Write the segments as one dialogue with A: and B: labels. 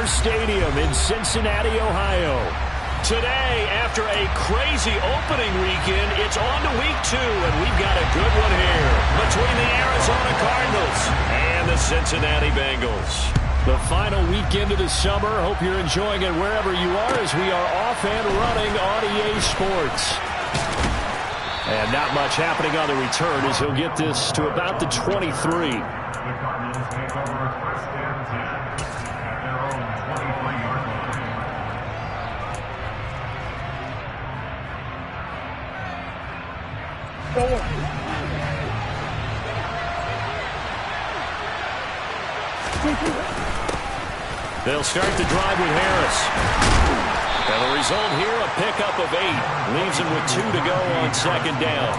A: Chargers Stadium in Cincinnati, Ohio.
B: Today, after a crazy opening weekend, it's on to week 2, and we've got a good one here between the Arizona Cardinals and the Cincinnati Bengals.
A: The final weekend of the summer. Hope you're enjoying it wherever you are as we are off and running on EA Sports. And not much happening on the return as he'll get this to about the 23. They'll start the drive with Harris. And the result here, a pickup of 8. Leaves him with 2 to go on second down.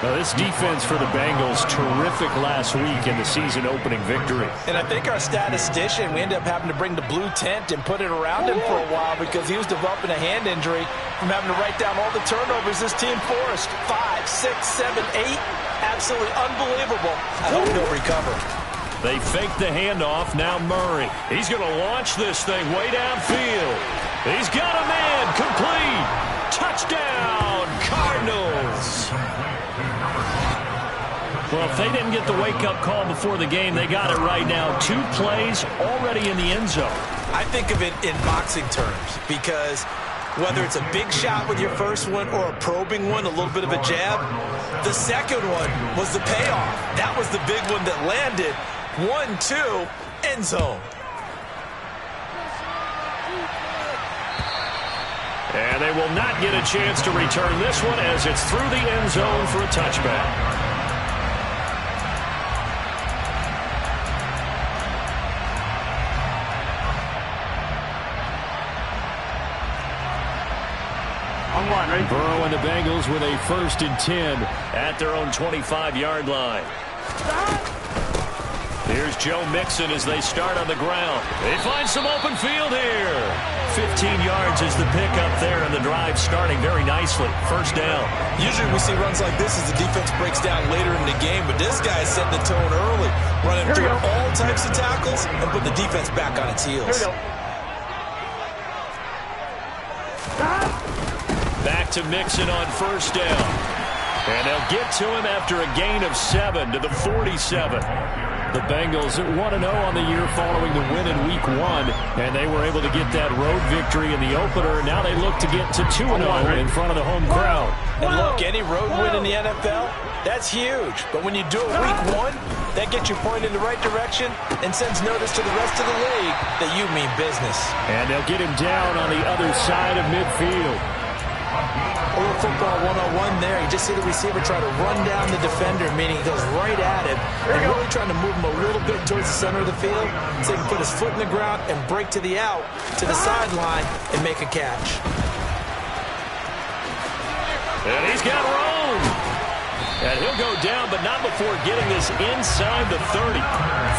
A: Now, this defense for the Bengals, terrific last week in the season-opening victory.
C: And I think our statistician, we ended up having to bring the blue tent and put it around him for a while because he was developing a hand injury from having to write down all the turnovers this team forced. 5, 6, 7, 8. Absolutely unbelievable. I hope he'll recover.
A: They fake the handoff. Now Murray. He's going to launch this thing way downfield. He's got a man. Complete. Touchdown, Cardinals. Well, if they didn't get the wake-up call before the game, they got it right now. 2 plays already in the end zone.
C: I think of it in boxing terms because whether it's a big shot with your first one or a probing one, a little bit of a jab, the second one was the payoff. That was the big one that landed. 1-2, end zone.
A: And they will not get a chance to return this one as it's through the end zone for a touchback. Burrow and the Bengals with a 1st and 10 at their own 25-yard line. Here's Joe Mixon as they start on the ground. They find some open field here. 15 yards is the pickup there, and the drive starting very nicely. First down.
C: Usually we see runs like this as the defense breaks down later in the game, but this guy set the tone early, running through all types of tackles and put the defense back on its heels.
A: Back to Mixon on first down. And they'll get to him after a gain of 7 to the 47. The Bengals 1-0 on the year following the win in Week 1, and they were able to get that road victory in the opener. Now they look to get to 2-0 in front of the home crowd.
C: And look, any road win in the NFL, that's huge. But when you do it Week 1, that gets you pointed in the right direction and sends notice to the rest of the league that you mean business.
A: And they'll get him down on the other side of midfield.
C: A little football 101 there. You just see the receiver try to run down the defender, meaning he goes right at him and really trying to move him a little bit towards the center of the field so he can put his foot in the ground and break to the out, to the sideline, and make a catch.
A: And he's got room. And he'll go down, but not before getting this inside the 30.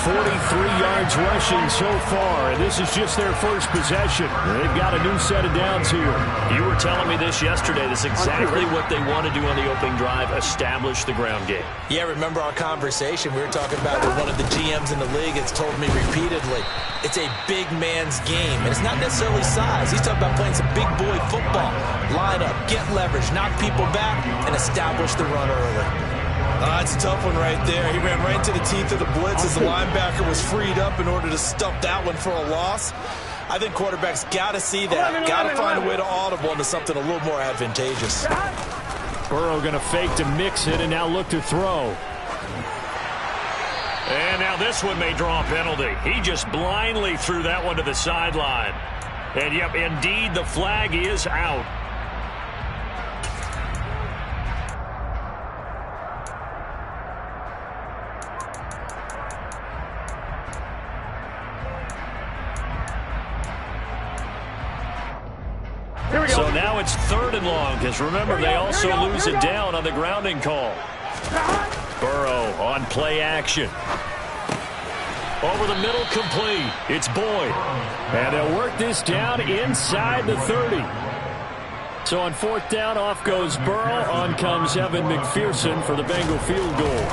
A: 43 yards rushing so far, and this is just their first possession. They've got a new set of downs here.
B: You were telling me this yesterday. That's exactly what they want to do on the opening drive, establish the ground game.
C: Yeah, remember our conversation? We were talking about one of the GMs in the league has told me repeatedly, it's a big man's game, and it's not necessarily size. He's talking about playing some big boy football. Line up, get leverage, knock people back, and establish the run early. It's a tough one right there. He ran right into the teeth of the blitz as the linebacker was freed up in order to stump that one for a loss. I think quarterbacks got to see that. Got to find a way to audible into something a little more advantageous.
A: Burrow going to fake to mix it and now look to throw.
B: And now this one may draw a penalty. He just blindly threw that one to the sideline. And, yep, indeed, the flag is out.
A: So now it's 3rd and long, because remember, they also lose it down on the grounding call. Burrow on play action. Over the middle, complete. It's Boyd. And they'll work this down inside the 30. So on 4th down, off goes Burrow. On comes Evan McPherson for the Bengal field goal.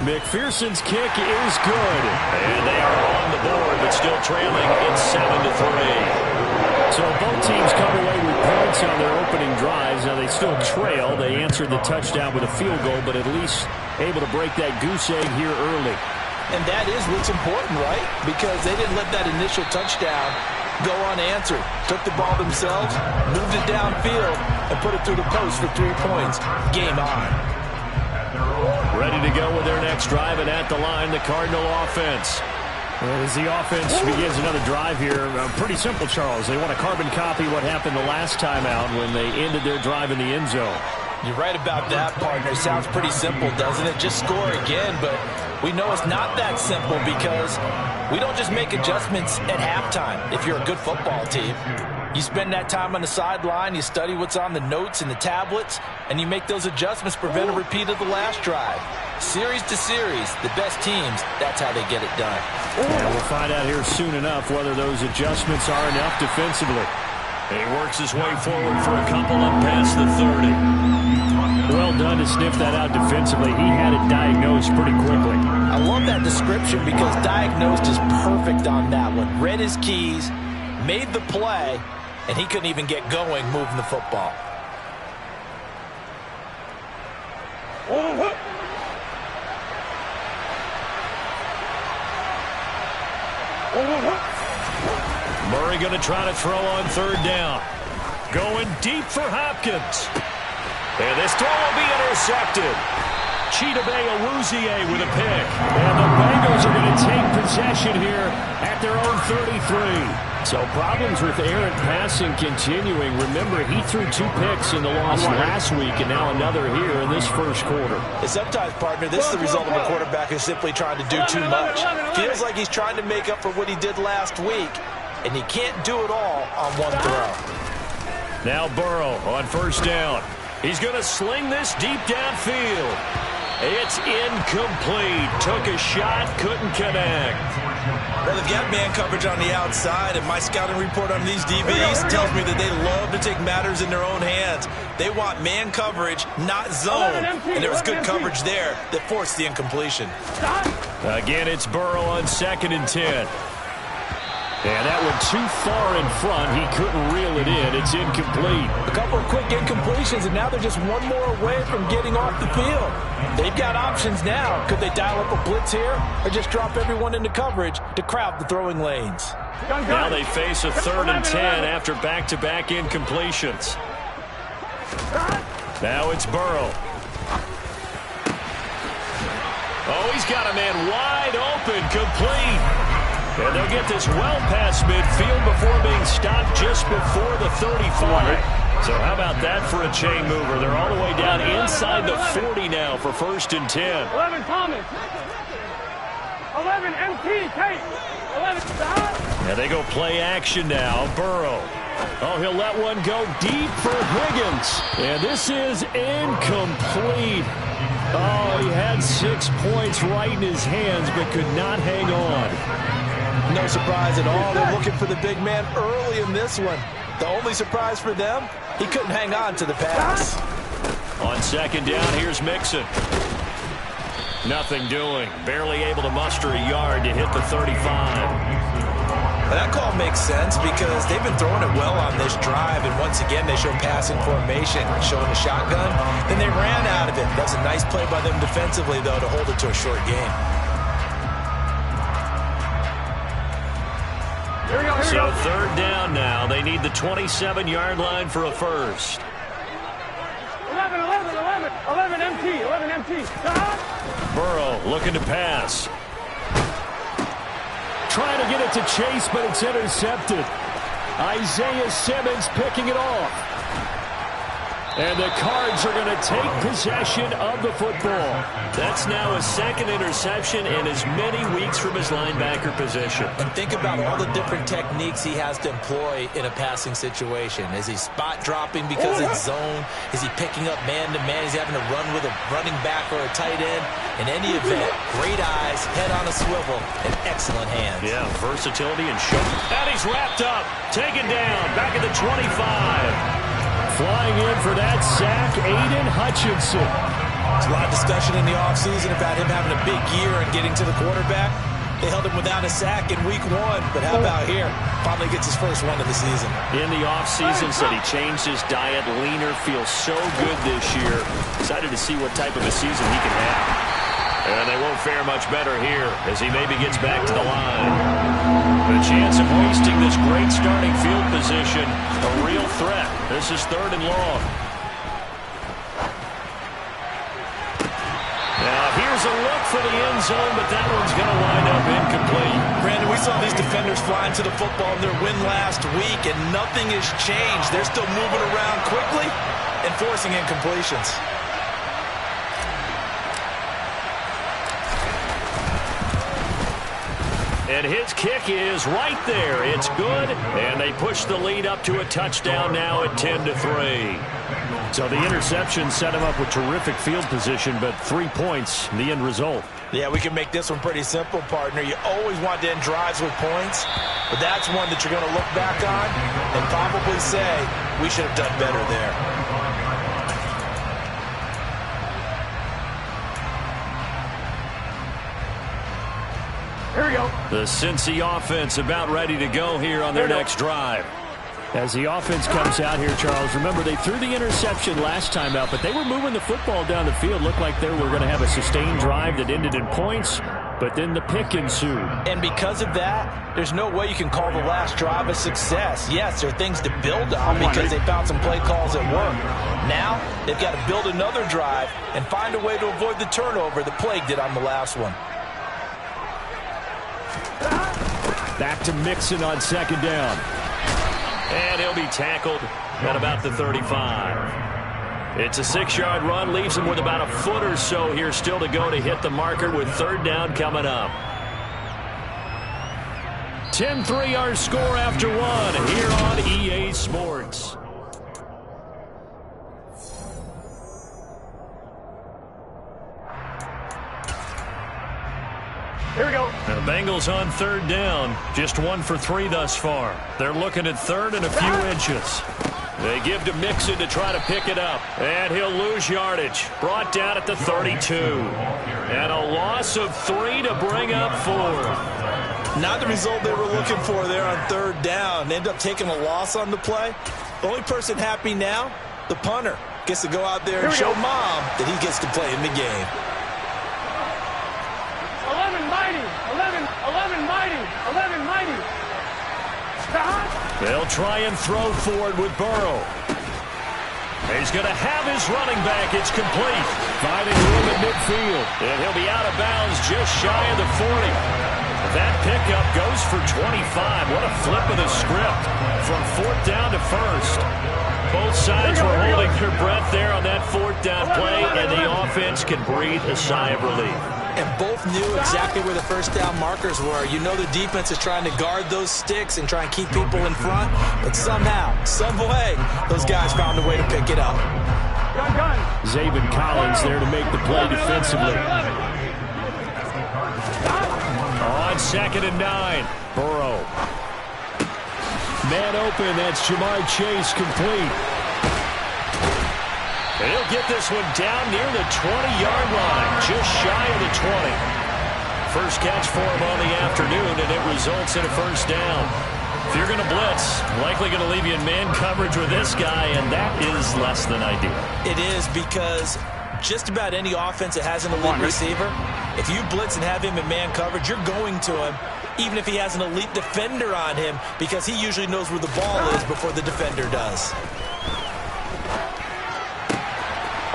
A: McPherson's kick is good. And they are on the board, but still
B: still trailing. It's 7-3.
A: So both teams come away with points on their opening drives. Now they still trail. They answered the touchdown with a field goal, but at least able to break that goose egg here early.
C: And that is what's important, right? Because they didn't let that initial touchdown go unanswered. Took the ball themselves, moved it downfield, and put it through the post for 3 points. Game on.
A: Ready to go with their next drive, and at the line, the Cardinal offense. Well, as the offense begins another drive here, pretty simple, Charles. They want to carbon copy what happened the last time out when they ended their drive in the end zone.
C: You're right about that, partner. Sounds pretty simple, doesn't it? Just score again, but we know it's not that simple because we don't just make adjustments at halftime if you're a good football team. You spend that time on the sideline, you study what's on the notes and the tablets, and you make those adjustments, prevent a repeat of the last drive. Series to series, the best teams, that's how they get it done.
A: And we'll find out here soon enough whether those adjustments are enough defensively.
B: He works his way forward for a couple up past the 30.
A: Well done to sniff that out defensively. He had it diagnosed pretty quickly.
C: I love that description because diagnosed is perfect on that one. Read his keys, made the play, and he couldn't even get going moving the football.
B: Murray going to try to throw on third down. Going deep for Hopkins. And this throw will be intercepted. Chidobe Awuzie with a pick.
A: And the Bengals are going to take possession here at their own 33. So problems with errant passing continuing. Remember, he threw 2 picks in the loss last week and now another here in this first quarter.
C: And sometimes, partner, this is the result of a quarterback who's simply trying to do too much. Feels like he's trying to make up for what he did last week, and he can't do it all on one throw.
B: Now Burrow on first down. He's going to sling this deep downfield. It's incomplete. Took a shot, couldn't connect.
C: Well, they've got man coverage on the outside, and my scouting report on these DBs tells me that they love to take matters in their own hands. They want man coverage, not zone, and there was good coverage there that forced the incompletion.
B: Again, it's Burrow on 2nd and 10.
A: And that one too far in front. He couldn't reel it in. It's incomplete.
C: A couple of quick incompletions, and now they're just one more away from getting off the field. They've got options now. Could they dial up a blitz here or just drop everyone into coverage to crowd the throwing lanes?
B: Now they face a 3rd and 10 after back-to-back incompletions. Now it's Burrow. Oh, he's got a man wide open, complete. And they'll get this well past midfield before being stopped just before the 35. So how about that for a chain mover? They're all the way down inside the 40 now for 1st and 10.
D: 11 Thomas. 11 MT. Tate. 11 stop.
B: Now they go play action now. Burrow. Oh, he'll let one go deep for Higgins. And this is incomplete. Oh, he had 6 points right in his hands but could not hang on.
C: No surprise at all. They're looking for the big man early in this one. The only surprise for them, he couldn't hang on to the pass.
B: On 2nd down, here's Mixon. Nothing doing. Barely able to muster a yard to hit the 35.
C: Now that call makes sense because they've been throwing it well on this drive, and once again they show passing formation, showing the shotgun. Then they ran out of it. That's a nice play by them defensively, though, to hold it to a short game.
B: So 3rd down now. They need the 27-yard line for a first.
D: 11 MT. Stop.
B: Burrow looking to pass.
A: Trying to get it to Chase, but it's intercepted. Isaiah Simmons picking it off. And the Cards are going to take possession of the football.
B: That's now his 2nd interception in as many weeks from his linebacker position.
C: And think about all the different techniques he has to employ in a passing situation. Is he spot dropping because it's zone? Is he picking up man-to-man? Is he having to run with a running back or a tight end? In any event, great eyes, head on a swivel, and excellent hands.
B: Yeah, versatility and show. And he's wrapped up, taken down, back at the 25.
A: Flying in for that sack, Aiden Hutchinson.
C: There's a lot of discussion in the offseason about him having a big year and getting to the quarterback. They held him without a sack in week 1, but how about here? Finally gets his first one of the season.
A: In the offseason, said he changed his diet, leaner, feels so good this year. Excited to see what type of a season he can have. And they won't fare much better here as he maybe gets back to the line. The chance of wasting this great starting field position, a real threat. This is 3rd and long. Now here's a look for the end zone, but that one's going to wind up incomplete.
C: Brandon, we saw these defenders flying to the football in their win last week, and nothing has changed. They're still moving around quickly and forcing incompletions.
A: And his kick is right there. It's good, and they push the lead up to a touchdown now at 10-3. So the interception set him up with terrific field position, but 3 points, the end result.
C: Yeah, we can make this one pretty simple, partner. You always want to end drives with points, but that's one that you're going to look back on and probably say, we should have done better there.
D: Here we go.
A: The Cincy offense about ready to go here on their next drive. As the offense comes out here, Charles, remember they threw the interception last time out, but they were moving the football down the field. Looked like they were going to have a sustained drive that ended in points, but then the pick ensued.
C: And because of that, there's no way you can call the last drive a success. Yes, there are things to build on because they found some play calls at work. Now, they've got to build another drive and find a way to avoid the turnover that plagued it on the last one.
A: Back to Mixon on 2nd down. And he'll be tackled at about the 35. It's a 6-yard run, leaves him with about a foot or so here still to go to hit the marker with 3rd down coming up. 10-3 our score after 1 here on EA Sports.
D: Here we go.
A: The Bengals on 3rd down. Just 1 for 3 thus far. They're looking at 3rd and a few inches. They give to Mixon to try to pick it up. And he'll lose yardage. Brought down at the 32. And a loss of 3 to bring up 4.
C: Not the result they were looking for there on 3rd down. End up taking a loss on the play. The only person happy now, the punter, gets to go out there and show mom that he gets to play in the game.
D: 11 mighty. 11 mighty. 11 mighty.
A: They'll try and throw forward with Burrow. He's going to have his running back. It's complete. Finding room at midfield. And he'll be out of bounds just shy of the 40. That pickup goes for 25. What a flip of the script from 4th down to 1st. Both sides were holding their breath there on that 4th down play, and the offense can breathe a sigh of relief.
C: And both knew exactly where the 1st down markers were. You know the defense is trying to guard those sticks and try and keep people in front, but somehow, some way, those guys found a way to pick it up.
A: Zaven Collins there to make the play defensively. On 2nd and 9, Burrow. Man open, that's Jamar Chase complete. And he'll get this one down near the 20-yard line, just shy of the 20. First catch for him on the afternoon, and it results in a 1st down. If you're going to blitz, likely going to leave you in man coverage with this guy, and that is less than ideal.
C: It is because just about any offense that has an elite receiver, if you blitz and have him in man coverage, you're going to him, even if he has an elite defender on him, because he usually knows where the ball is before the defender does.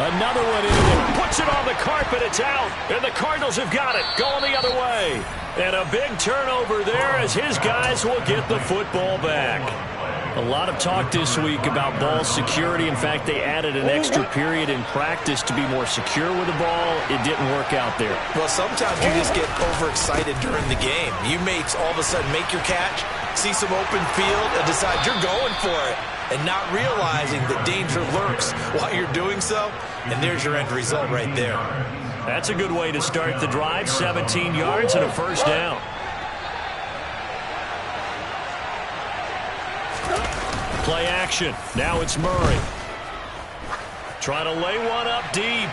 A: Another one in there. Puts it on the carpet. It's out. And the Cardinals have got it. Going the other way. And a big turnover there as his guys will get the football back. A lot of talk this week about ball security. In fact, they added an extra period in practice to be more secure with the ball. It didn't work out there.
C: Well, sometimes you just get overexcited during the game. You may all of a sudden make your catch, see some open field, and decide you're going for it, and not realizing that danger lurks while you're doing so. And there's your end result right there.
A: That's a good way to start the drive. 17 yards and a 1st down. Play action. Now it's Murray. Trying to lay one up deep.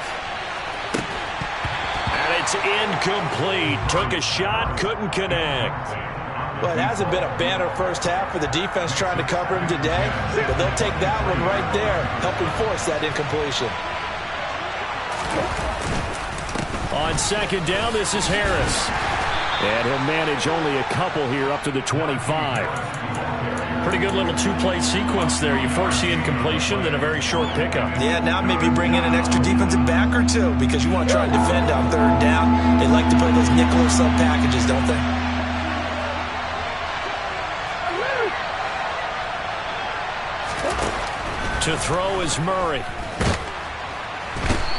A: And it's incomplete. Took a shot, couldn't connect.
C: Well, it hasn't been a banner first half for the defense trying to cover him today, but they'll take that one right there, helping force that incompletion.
A: On second down, this is Harris. And he'll manage only a couple here up to the 25. Pretty good little two-play sequence there. You first see incompletion, then a very short pickup.
C: Yeah, now maybe bring in an extra defensive back or two because you want to try and defend on third down. They like to play those nickel or sub packages, don't they?
A: To throw is Murray.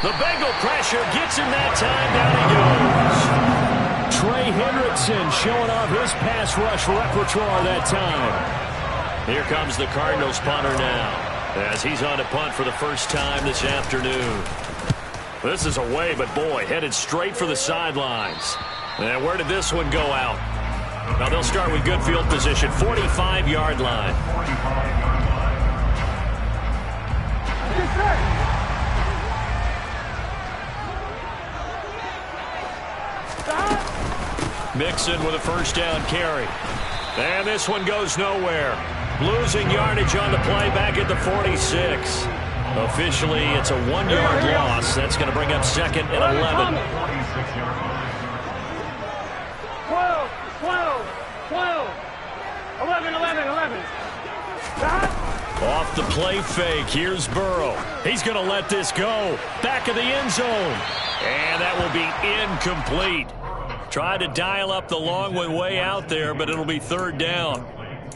A: The Bengal pressure gets him that time. Down he goes. Trey Hendrickson showing off his pass rush repertoire that time. Here comes the Cardinals punter now as he's on to punt for the first time this afternoon. This is away, but boy, headed straight for the sidelines. And where did this one go out? Now they'll start with good field position, 45-yard line. Mixon with a first down carry. And this one goes nowhere. Losing yardage on the play back at the 46. Officially, it's a 1-yard loss. That's going to bring up second and 11.
D: 12, 12, 12, 11, 11, 11.
A: Off the play fake, here's Burrow. He's going to let this go. Back of the end zone. And that will be incomplete. Tried to dial up the long one way out there, but it'll be third down.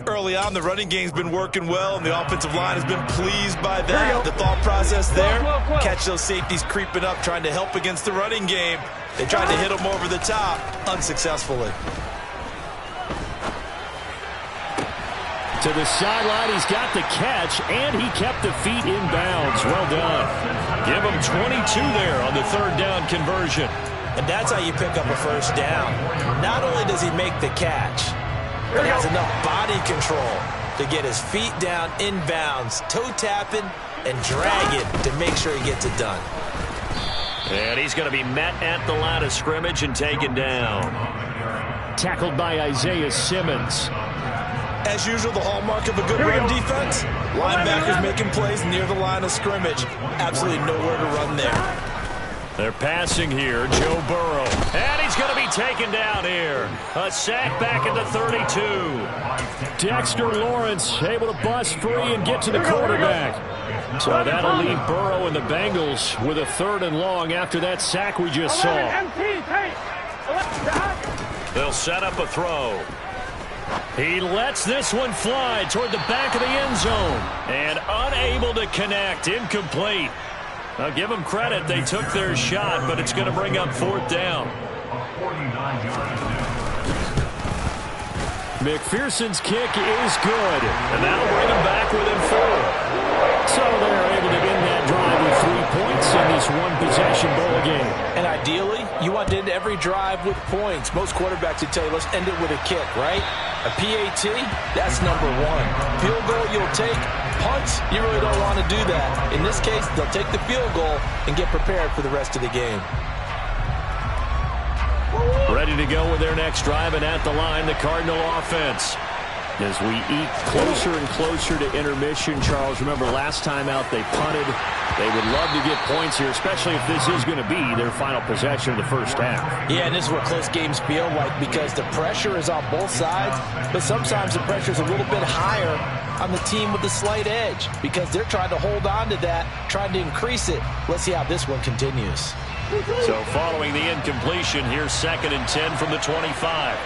C: Early on, the running game's been working well, and the offensive line has been pleased by that. The thought process there, catch those safeties creeping up, trying to help against the running game. They tried to hit them over the top, unsuccessfully.
A: To the sideline, he's got the catch, and he kept the feet in bounds. Well done. Give him 22 there on the third down conversion.
C: And that's how you pick up a first down. Not only does he make the catch, but he has enough body control to get his feet down in bounds, toe tapping and dragging to make sure he gets it done.
A: And he's going to be met at the line of scrimmage and taken down. Tackled by Isaiah Simmons.
C: As usual, the hallmark of a good run defense, linebackers making plays near the line of scrimmage. Absolutely nowhere to run there.
A: They're passing here, Joe Burrow. And he's going to be taken down here. A sack back at the 32. Dexter Lawrence able to bust free and get to the quarterback. So that'll leave Burrow and the Bengals with a third and long after that sack we just saw. They'll set up a throw. He lets this one fly toward the back of the end zone. And unable to connect, incomplete. Now, give them credit. They took their shot, but it's going to bring up fourth down. McPherson's kick is good, and that'll bring them back within 4. So they're able to end that drive with 3 points in this one-possession ball game.
C: And ideally, you want to end every drive with points. Most quarterbacks would tell you, let's end it with a kick, right? A PAT, that's number 1. Field goal you'll take. Punts, you really don't want to do that. In this case, they'll take the field goal and get prepared for the rest of the game.
A: Ready to go with their next drive, and at the line, the Cardinal offense. As we eat closer and closer to intermission, Charles, remember last time out they punted. They would love to get points here, especially if this is going to be their final possession of the first half.
C: Yeah, and this is what close games feel like because the pressure is on both sides, but sometimes the pressure is a little bit higher on the team with the slight edge because they're trying to hold on to that, trying to increase it. Let's see how this one continues.
A: So following the incompletion, here's 2nd and 10 from the 25.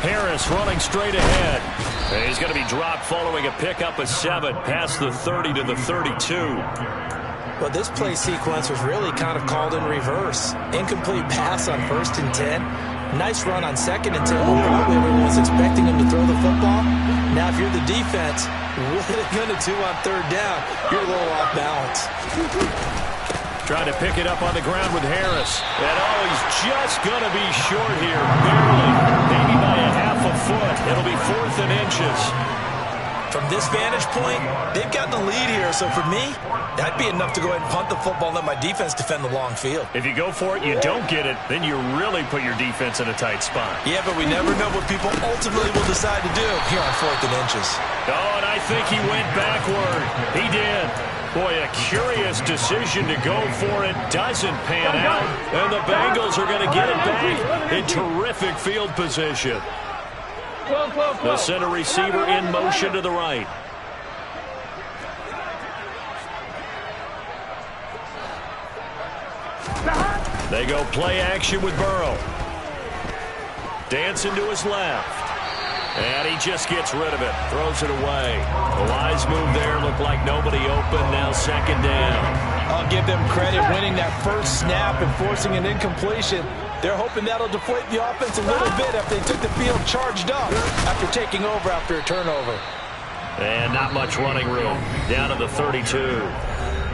A: Harris running straight ahead. And he's going to be dropped following a pickup of 7 past the 30 to the 32.
C: Well, this play sequence was really kind of called in reverse. Incomplete pass on 1st and 10. Nice run on 2nd and 10. Probably everyone was expecting him to throw the football. Now, if you're the defense, what are they going to do on 3rd down? You're a little off balance.
A: Trying to pick it up on the ground with Harris. And he's just going to be short here. Barely. Maybe by a half a foot. It'll be 4th and inches.
C: From this vantage point, they've got the lead here. So for me, that'd be enough to go ahead and punt the football and let my defense defend the long field.
A: If you go for it, you don't get it, then you really put your defense in a tight spot.
C: Yeah, but we never know what people ultimately will decide to do here on 4th and inches.
A: Oh, and I think he went backward. He did. Boy, a curious decision to go for it. Doesn't pan out. And the Bengals are going to get it back in terrific field position. The center receiver in motion to the right. They go play action with Burrow. Dancing to his left. And he just gets rid of it. Throws it away. A wise move there. Looked like nobody open. Now 2nd down.
C: I'll give them credit winning that first snap and forcing an incompletion. They're hoping that'll deflate the offense a little bit after they took the field charged up after taking over after a turnover.
A: And not much running room. Down to the 32.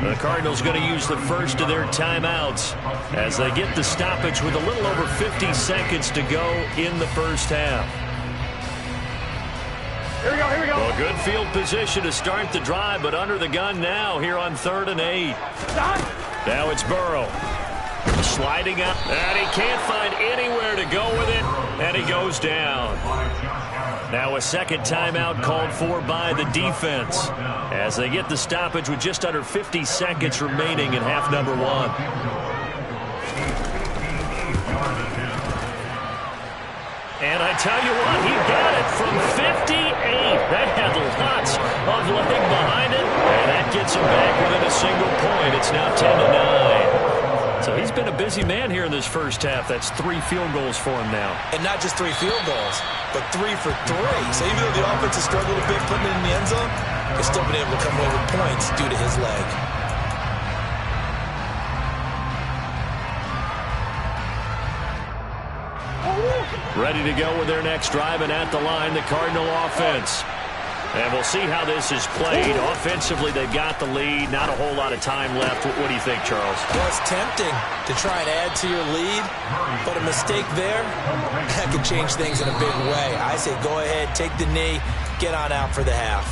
A: The Cardinals going to use the first of their timeouts as they get the stoppage with a little over 50 seconds to go in the first half.
D: Here we go, here we go.
A: Well, good field position to start the drive, but under the gun now here on 3rd and 8. Now it's Burrow. Sliding up, and he can't find anywhere to go with it, and he goes down. Now a second timeout called for by the defense as they get the stoppage with just under 50 seconds remaining in half number 1. And I tell you what, he got it from 58. That had lots of leg behind it, and that gets him back within a single point. It's now 10-9. So he's been a busy man here in this first half. That's 3 field goals for him now.
C: And not just 3 field goals, but 3 for 3. So even though the offense has struggled a bit putting it in the end zone, they've still been able to come away with points due to his leg.
A: Ready to go with their next drive, and at the line, the Cardinal offense. And we'll see how this is played. Offensively, they've got the lead. Not a whole lot of time left. What do you think, Charles?
C: Well, it's tempting to try and add to your lead, but a mistake there, that could change things in a big way. I say go ahead, take the knee, get on out for the half.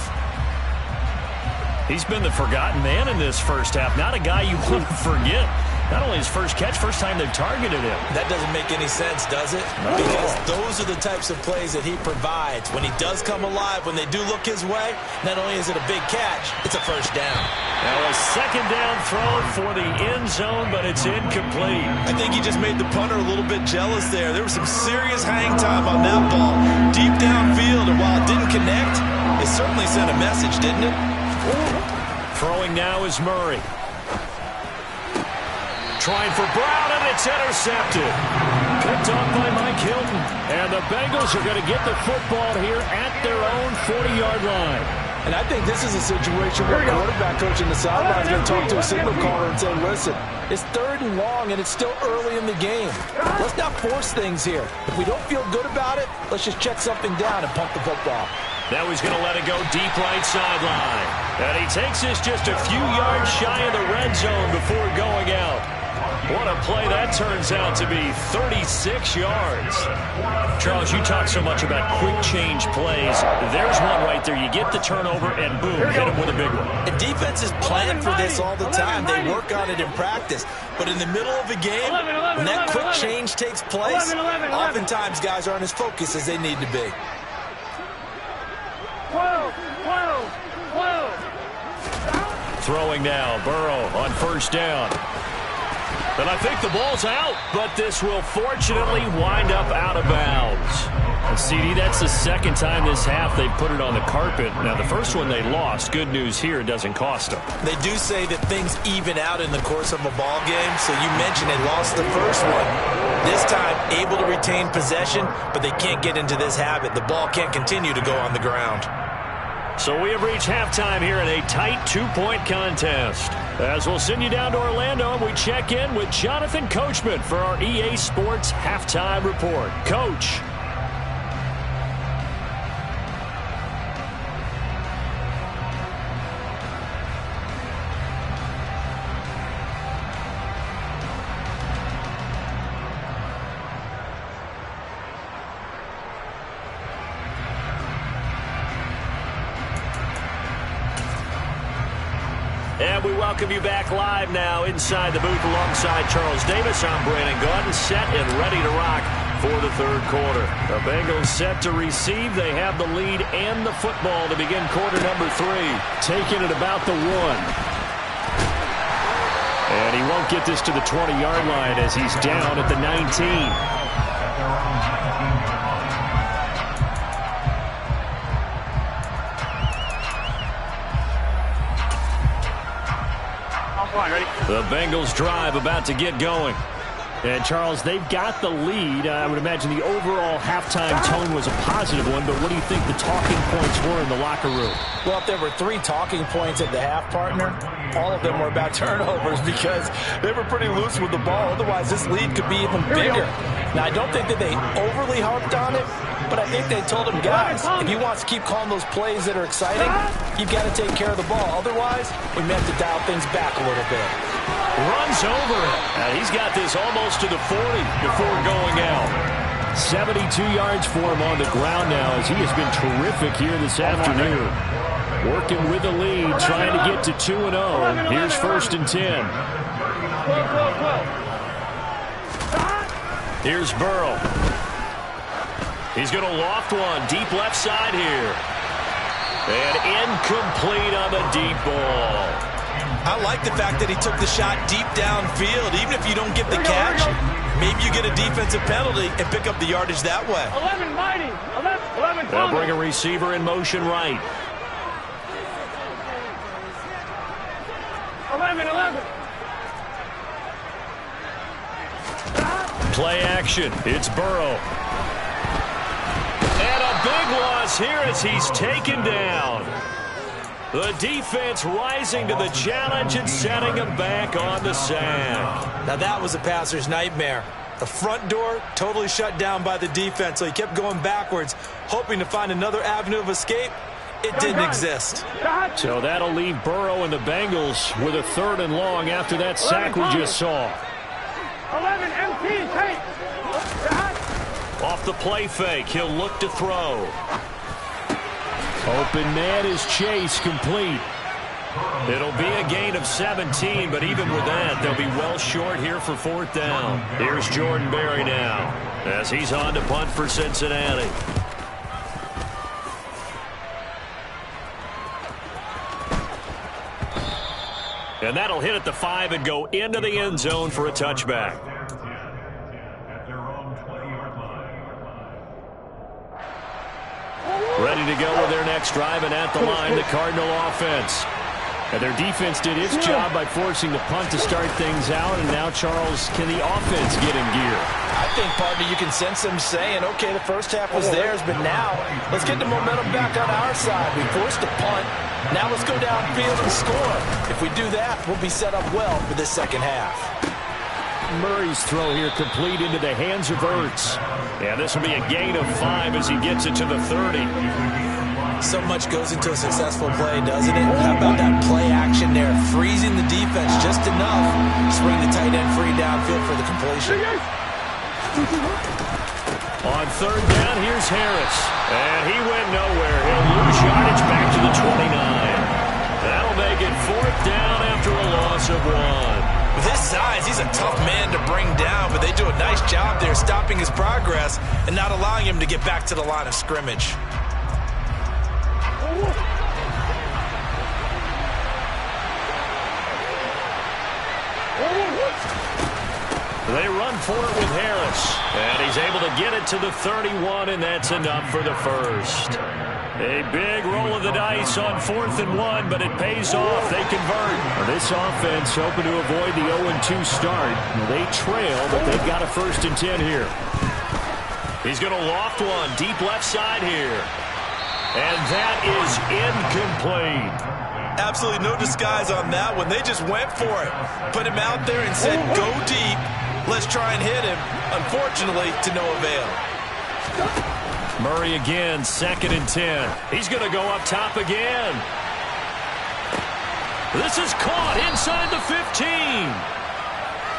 A: He's been the forgotten man in this first half. Not a guy you want to forget. Not only his first catch, first time they've targeted him.
C: That doesn't make any sense, does it? Because those are the types of plays that he provides. When he does come alive, when they do look his way, not only is it a big catch, it's a first down.
A: Now a 2nd down throw for the end zone, but it's incomplete.
C: I think he just made the punter a little bit jealous there. There was some serious hang time on that ball. Deep downfield, and while it didn't connect, it certainly sent a message, didn't it?
A: Throwing now is Murray. Trying for Brown, and it's intercepted. Picked off by Mike Hilton. And the Bengals are going to get the football here at their own 40-yard line.
C: And I think this is a situation where the quarterback coach in the sideline is going to talk to a signal caller and say, listen, it's 3rd and long, and it's still early in the game. Let's not force things here. If we don't feel good about it, let's just check something down and pump the football.
A: Now he's going to let it go deep right sideline. And he takes this just a few yards shy of the red zone before going out. What a play that turns out to be, 36 yards. Charles, you talk so much about quick change plays. There's one right there. You get the turnover, and boom, hit him with a big one.
C: And defenses plan for this all the time. They work on it in practice. But in the middle of a game, when that quick change takes place, oftentimes guys aren't as focused as they need to be.
D: 12.
A: Throwing now, Burrow on 1st down. And I think the ball's out, but this will fortunately wind up out of bounds. CD, that's the 2nd time this half they've put it on the carpet. Now, the first one they lost. Good news here, it doesn't cost them.
C: They do say that things even out in the course of a ball game. So you mentioned they lost the first one. This time, able to retain possession, but they can't get into this habit. The ball can't continue to go on the ground.
A: So we have reached halftime here in a tight 2-point contest. As we'll send you down to Orlando, and we check in with Jonathan Coachman for our EA Sports Halftime Report. Coach. And we welcome you back live now inside the booth alongside Charles Davis. I'm Brandon Gaudin, set and ready to rock for the third quarter. The Bengals set to receive. They have the lead and the football to begin quarter number 3. Taking it about the 1. And he won't get this to the 20-yard line as he's down at the 19. The Bengals drive about to get going. And, Charles, they've got the lead. I would imagine the overall halftime tone was a positive one, but what do you think the talking points were in the locker room?
C: Well, if there were 3 talking points at the half, partner, all of them were about turnovers because they were pretty loose with the ball. Otherwise, this lead could be even bigger. Now, I don't think that they overly harped on it, but I think they told him, guys, if you want to keep calling those plays that are exciting, you've got to take care of the ball. Otherwise, we may have to dial things back a little bit.
A: Runs over it. He's got this almost to the 40 before going out. 72 yards for him on the ground now as he has been terrific here this afternoon. Working with the lead, trying to get to 2-0. Here's 1st and 10. Here's Burrow. He's going to loft one. Deep left side here. And incomplete on the deep ball.
C: I like the fact that he took the shot deep downfield. Even if you don't get the catch, maybe you get a defensive penalty and pick up the yardage that way.
D: 11 mighty. 11
A: They'll bring a receiver in motion right.
D: 11.
A: Play action. It's Burrow. And a big loss here as he's taken down. The defense rising to the challenge and setting him back on the sack.
C: Now that was a passer's nightmare. The front door totally shut down by the defense, so he kept going backwards, hoping to find another avenue of escape. It didn't exist.
A: So that'll leave Burrow and the Bengals with a 3rd and long after that sack we just saw.
D: 11 MT, take.
A: Off the play fake, he'll look to throw. Open man is Chase, complete. It'll be a gain of 17, but even with that, they'll be well short here for 4th down. Here's Jordan Berry now as he's on to punt for Cincinnati. And that'll hit at the 5 and go into the end zone for a touchback. Ready to go with their next drive, and at the line, the Cardinal offense. And their defense did its job by forcing the punt to start things out, and now, Charles, can the offense get in gear?
C: I think, partner, you can sense them saying, okay, the first half was theirs, but now let's get the momentum back on our side. We forced a punt. Now let's go downfield and score. If we do that, we'll be set up well for this second half.
A: Murray's throw here complete into the hands of Ertz. Yeah, this will be a gain of 5 as he gets it to the 30.
C: So much goes into a successful play, doesn't it? How about that play action there? Freezing the defense just enough to swing the tight end free downfield for the completion.
A: On 3rd down, here's Harris. And he went nowhere. He'll lose yardage back to the 29. That'll make it 4th down after a loss of 1.
C: With his size, he's a tough man to bring down, but they do a nice job there stopping his progress and not allowing him to get back to the line of scrimmage.
A: They run for it with Harris, and he's able to get it to the 31, and that's enough for the first. A big roll of the dice on 4th and 1, but it pays off. They convert. This offense hoping to avoid the 0-2 start. They trail, but they've got a 1st and 10 here. He's going to loft one deep left side here. And that is incomplete.
C: Absolutely no disguise on that one. They just went for it. Put him out there and said, go deep. Let's try and hit him. Unfortunately, to no avail.
A: Murray again, 2nd and 10. He's going to go up top again. This is caught inside the 15.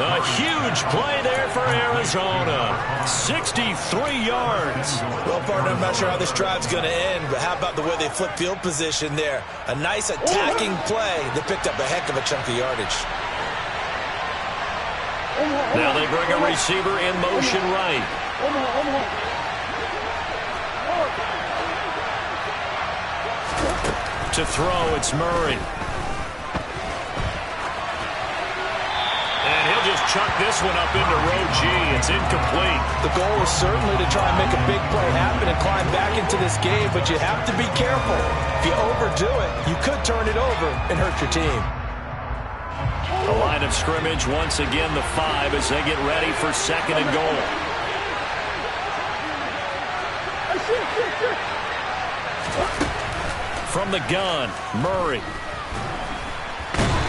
A: A huge play there for Arizona. 63 yards.
C: Well, partner, I'm not sure how this drive's going to end, but how about the way they flip field position there? A nice attacking play that picked up a heck of a chunk of yardage.
A: Now they bring a receiver in motion right. To throw, it's Murray. And he'll just chuck this one up into row G. It's incomplete.
C: The goal is certainly to try and make a big play happen and climb back into this game, but you have to be careful. If you overdo it, you could turn it over and hurt your team.
A: A line of scrimmage, once again the 5 as they get ready for 2nd and goal. From the gun, Murray.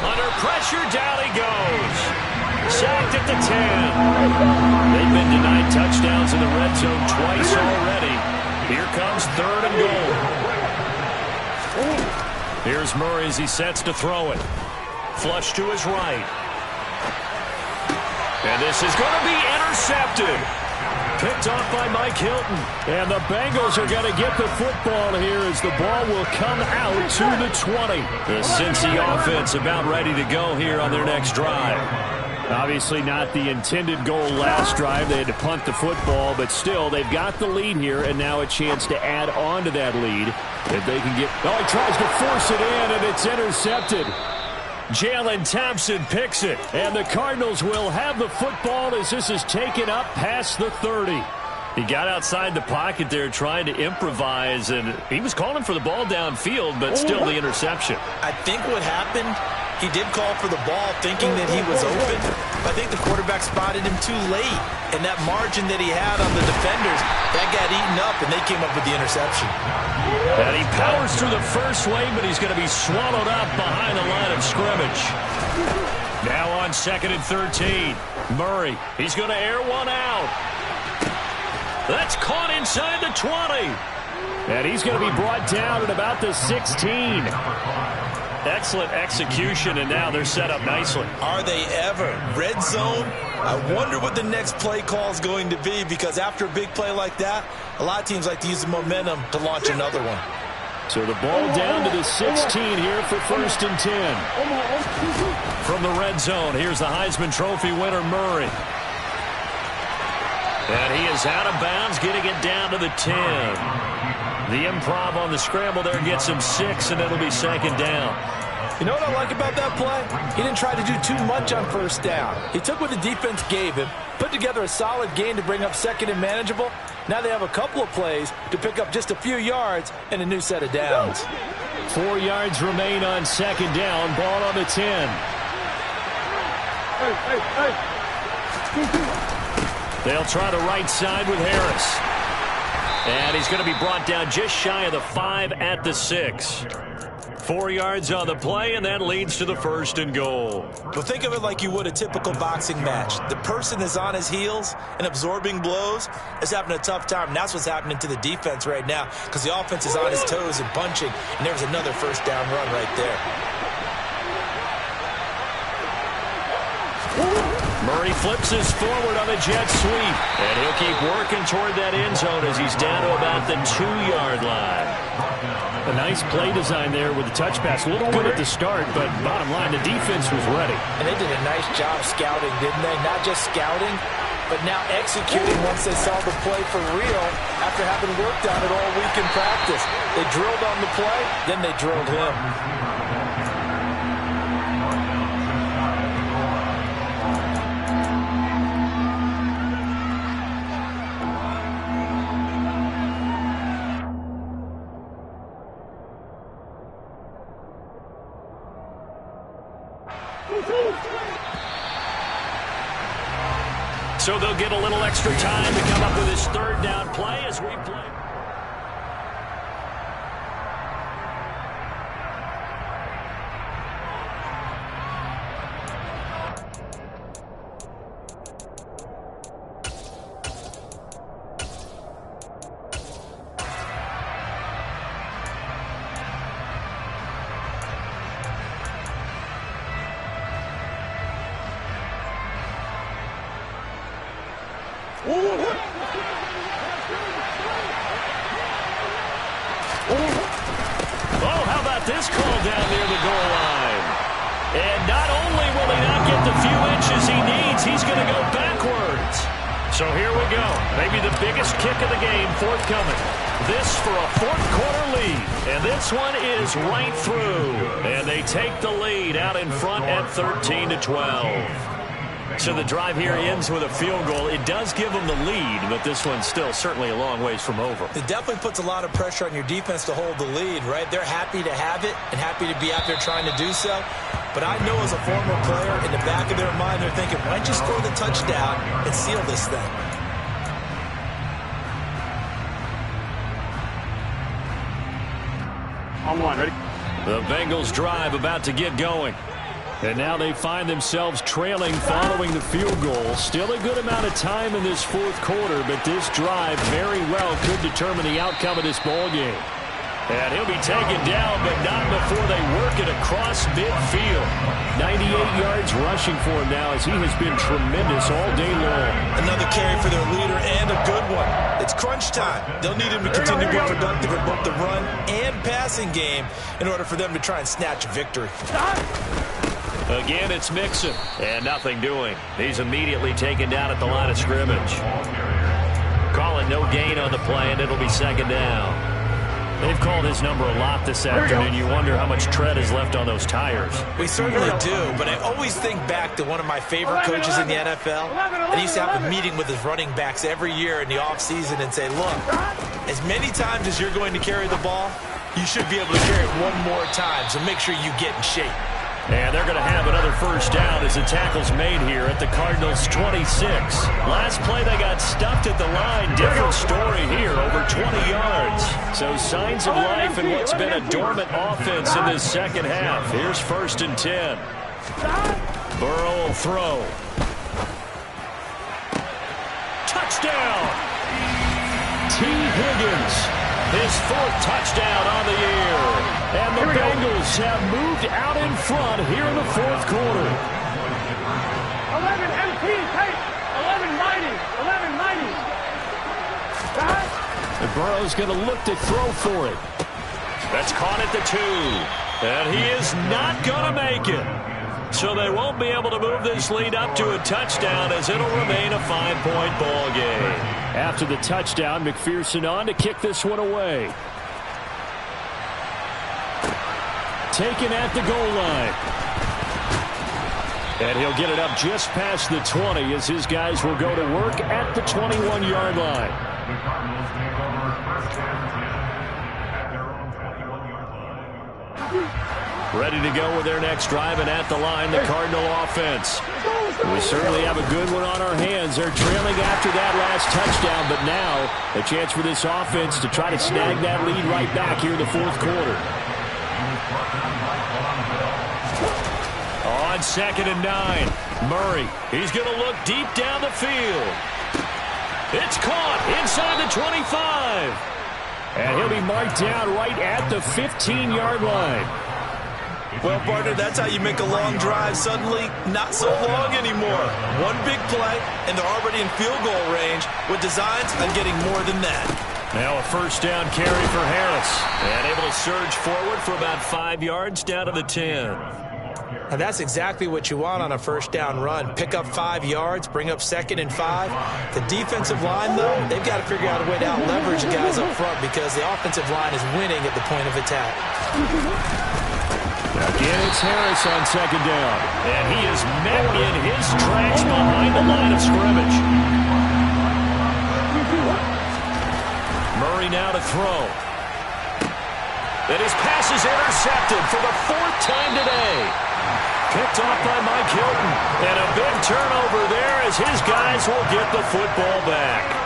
A: Under pressure, down he goes. Sacked at the 10. They've been denied touchdowns in the red zone twice already. Here comes 3rd and goal. Here's Murray as he sets to throw it. Flush to his right. And this is going to be intercepted. Picked off by Mike Hilton. And the Bengals are going to get the football here as the ball will come out to the 20. The Cincy offense about ready to go here on their next drive. Obviously not the intended goal last drive. They had to punt the football, but still they've got the lead here and now a chance to add on to that lead. If they can get... Oh, he tries to force it in and it's intercepted. Jalen Thompson picks it, and the Cardinals will have the football as this is taken up past the 30. He got outside the pocket there trying to improvise, and he was calling for the ball downfield, but still the interception.
C: I think what happened, he did call for the ball thinking that he was open. But I think the quarterback spotted him too late, and that margin that he had on the defenders, that got eaten up, and they came up with the interception.
A: And he powers through the first wave, but he's going to be swallowed up behind the line of scrimmage. Now on 2nd and 13. Murray, he's going to air one out. That's caught inside the 20. And he's going to be brought down at about the 16. Excellent execution, and now they're set up nicely.
C: Are they ever? Red zone? I wonder what the next play call is going to be, because after a big play like that, a lot of teams like to use the momentum to launch another one.
A: So the ball down to the 16 here for 1st and 10. From the red zone, here's the Heisman Trophy winner, Murray. And he is out of bounds, getting it down to the 10. The improv on the scramble there gets him 6, and it'll be 2nd down.
C: You know what I like about that play? He didn't try to do too much on 1st down. He took what the defense gave him, put together a solid game to bring up 2nd and manageable. Now they have a couple of plays to pick up just a few yards and a new set of downs.
A: 4 yards remain on 2nd down. Ball on the 10. They'll try the right side with Harris. And he's going to be brought down just shy of the 5 at the 6. 4 yards on the play, and that leads to the 1st and goal.
C: Well, think of it like you would a typical boxing match. The person is on his heels and absorbing blows is having a tough time. And that's what's happening to the defense right now, because the offense is on his toes and punching, and there's another 1st down run right there.
A: Murray flips his forward on a jet sweep, and he'll keep working toward that end zone as he's down to about the 2-yard line. A nice play design there with the touch pass. Looked good at the start, but bottom line, the defense was ready.
C: And they did a nice job scouting, didn't they? Not just scouting, but now executing once they saw the play for real after having worked on it all week in practice. They drilled on the play, then they drilled him.
A: So they'll get a little extra time to come up with his 3rd down play as we play. about this call down near the goal line? And not only will he not get the few inches he needs, he's going to go backwards. So here we go. Maybe the biggest kick of the game forthcoming. This for a fourth-quarter lead. And this one is right through. And they take the lead out in front at 13-12. So the drive here ends with a field goal. It does give them the lead, but this one's still certainly a long ways from over.
C: It definitely puts a lot of pressure on your defense to hold the lead, right? They're happy to have it and happy to be out there trying to do so. But I know as a former player, in the back of their mind, they're thinking, why don't you score the touchdown and seal this thing?
D: On one, ready?
A: The Bengals drive about to get going. And now they find themselves trailing following the field goal. Still a good amount of time in this fourth quarter, but this drive very well could determine the outcome of this ball game. And he'll be taken down, but not before they work it across midfield. 98 yards rushing for him now as he has been tremendous all day long.
C: Another carry for their leader and a good one. It's crunch time. They'll need him to continue to be productive in both the run and passing game in order for them to try and snatch a victory.
A: Again, it's Mixon, and nothing doing. He's immediately taken down at the line of scrimmage. Calling no gain on the play, and it'll be second down. They've called his number a lot this afternoon. You wonder how much tread is left on those tires.
C: We certainly do, but I always think back to one of my favorite coaches in the NFL. And he used to have a meeting with his running backs every year in the offseason and say, look, as many times as you're going to carry the ball, you should be able to carry it one more time, so make sure you get in shape.
A: And they're going to have another first down as the tackle's made here at the Cardinals' 26. Last play, they got stuffed at the line. Different story here, over 20 yards. So signs of life in what's been a dormant offense in this second half. Here's 1st and 10. Burrow will throw. Touchdown! T. Higgins. His 4th touchdown on the year. And the Bengals have moved out in front here in the fourth quarter.
D: 11 MP, take 11 mighty, 11 mighty.
A: And Burrow's going to look to throw for it. That's caught at the 2. And he is not going to make it. So they won't be able to move this lead up to a touchdown as it'll remain a 5-point ball game. After the touchdown, McPherson on to kick this one away. Taken at the goal line. And he'll get it up just past the 20 as his guys will go to work at the 21-yard line. Ready to go with their next drive, and at the line, the Cardinal offense. We certainly have a good one on our hands. They're trailing after that last touchdown, but now a chance for this offense to try to snag that lead right back here in the fourth quarter. On 2nd and 9, Murray. He's going to look deep down the field. It's caught inside the 25. And he'll be marked down right at the 15-yard line.
C: Well, partner, that's how you make a long drive suddenly not so long anymore. One big play, and they're already in field goal range with designs on getting more than that.
A: Now a first down carry for Harris. And able to surge forward for about 5 yards down to the 10.
C: And that's exactly what you want on a first down run. Pick up 5 yards, bring up 2nd and 5. The defensive line, though, they've got to figure out a way to out-leverage the guys up front because the offensive line is winning at the point of attack.
A: Again, it's Harris on 2nd down. And he is met in his tracks behind the line of scrimmage. Murray now to throw. And his pass is intercepted for the 4th time today. Picked off by Mike Hilton. And a big turnover there as his guys will get the football back.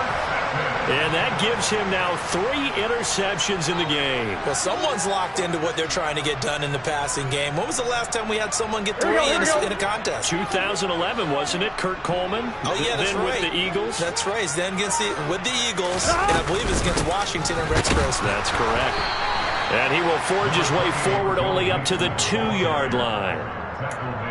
A: And that gives him now 3 interceptions in the game.
C: Well, someone's locked into what they're trying to get done in the passing game. When was the last time we had someone get 3 in a contest?
A: 2011, wasn't it? Kurt Coleman?
C: Oh, yeah, that's
A: then
C: right.
A: With the Eagles?
C: That's right. Then with the Eagles, and I believe it's against Washington and Rex Grossman.
A: That's correct. And he will forge his way forward only up to the 2-yard line.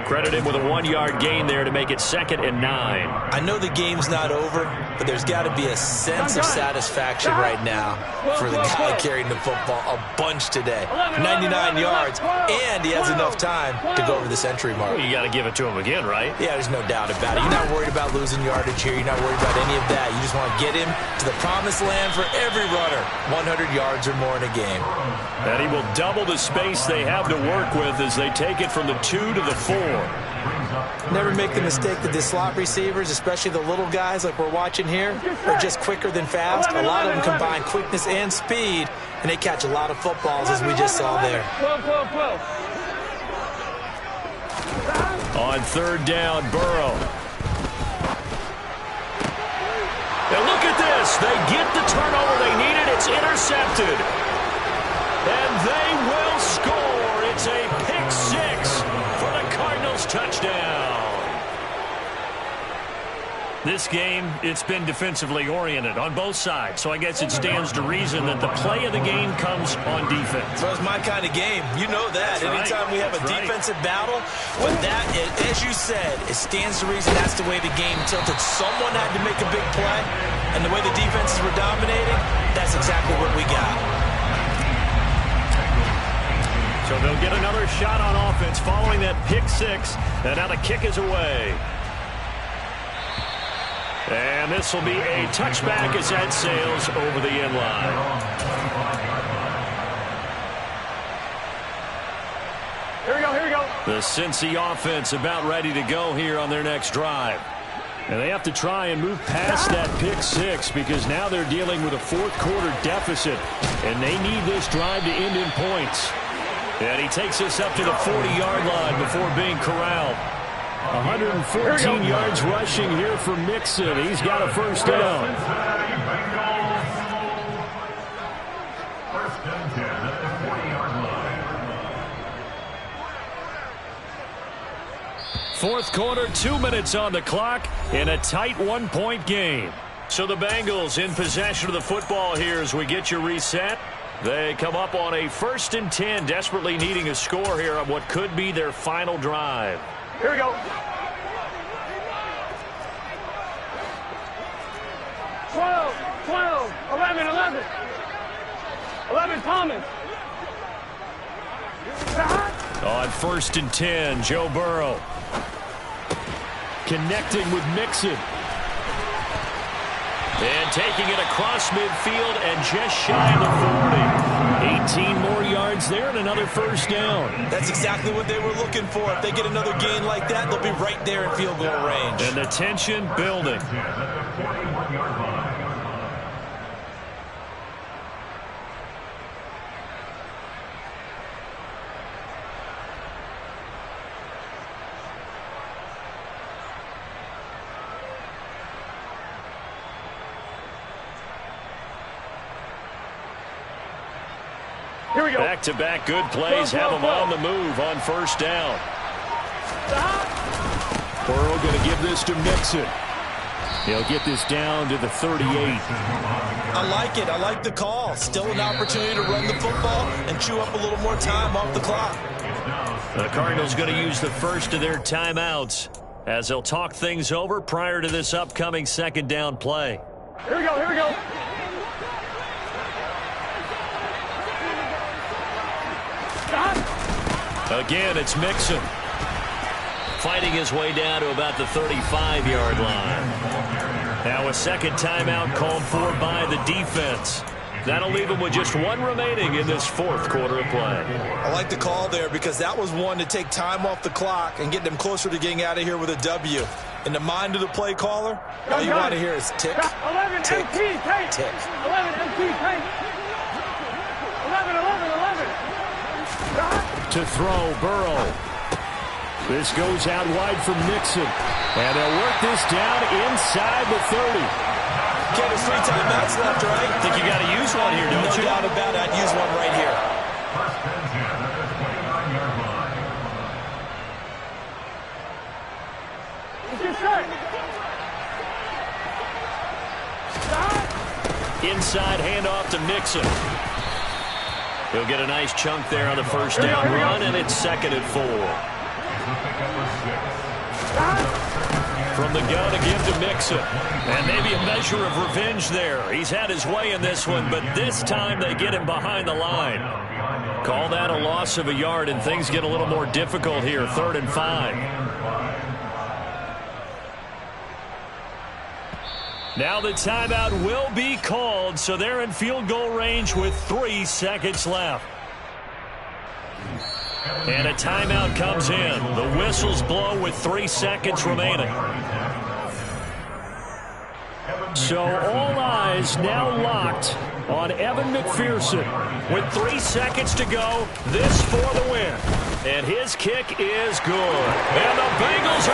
A: Credit him with a 1-yard gain there to make it 2nd and 9.
C: I know the game's not over, but there's got to be a sense of satisfaction right now for the guy carrying the football a bunch today. 99 yards, and he has enough time to go over the century mark.
A: Well, you got to give it to him again, right?
C: Yeah, there's no doubt about it. You're not worried about losing yardage here. You're not worried about any of that. You just want to get him to the promised land for every runner. 100 yards or more in a game.
A: And he will double the space they have to work with as they take it from the 2 to the 4.
C: Never make the mistake that the slot receivers, especially the little guys like we're watching here, are just quicker than fast. A lot of them combine quickness and speed, and they catch a lot of footballs, as we just saw there.
D: 12.
A: On third down, Burrow. And look at this. They get the turnover they needed. It's intercepted. And they will score. It's a pick six for the Cardinals touchdown. This game, it's been defensively oriented on both sides, so I guess it stands to reason that the play of the game comes on defense.
C: So it's my kind of game. You know that. Anytime we have a defensive battle, but that, as you said, it stands to reason that's the way the game tilted. Someone had to make a big play, and the way the defenses were dominating, that's exactly what we got.
A: So they'll get another shot on offense following that pick six, and now the kick is away. And this will be a touchback as that sails over the end line.
D: Here we go.
A: The Cincy offense about ready to go here on their next drive. And they have to try and move past that pick six because now they're dealing with a fourth quarter deficit. And they need this drive to end in points. And he takes us up to the 40-yard line before being corralled. 114 yards rushing here for Mixon. He's got a first down. Fourth quarter, 2 minutes on the clock in a tight one-point game. So the Bengals in possession of the football here as we get you reset. They come up on a 1st and 10, desperately needing a score here on what could be their final drive.
D: Here we go. 12, 11. 11 Thomas.
A: On 1st and 10, Joe Burrow. Connecting with Mixon. And taking it across midfield and just shy of the 40. 18 more yards there and another first down.
C: That's exactly what they were looking for. If they get another gain like that, they'll be right there in field goal range.
A: And the tension building.
D: Here we go.
A: Back-to-back good plays have them on the move on first down. Burrow going to give this to Mixon. He'll get this down to the 38.
C: I like it. I like the call. Still an opportunity to run the football and chew up a little more time off the clock.
A: The Cardinals going to use the first of their timeouts as they'll talk things over prior to this upcoming second down play.
D: Here we go.
A: Again, it's Mixon. Fighting his way down to about the 35-yard line. Now a second timeout called for by the defense. That'll leave them with just one remaining in this fourth quarter of play.
C: I like the call there because that was one to take time off the clock and get them closer to getting out of here with a W. In the mind of the play caller, all you want to hear is tick,
D: 11
C: tick,
D: MT, take.
C: tick.
D: 11 MT, take. 11.
A: To throw, Burrow. This goes out wide for Mixon. And they'll work this down inside the 30.
C: Okay, there's 3 timeouts left, right?
A: I think you got to use one here, don't you?
C: No doubt about it. I'd use one right here.
A: Inside handoff to Mixon. He'll get a nice chunk there on the first down run, and it's 2nd and 4. from the gun to give to Mixon. And maybe a measure of revenge there. He's had his way in this one, but this time they get him behind the line. Call that a loss of a yard, and things get a little more difficult here. 3rd and 5. Now the timeout will be called, so they're in field goal range with 3 seconds left. And a timeout comes in. The whistles blow with 3 seconds remaining. So all eyes now locked on Evan McPherson. With 3 seconds to go, this for the win. And his kick is good. And the Bengals are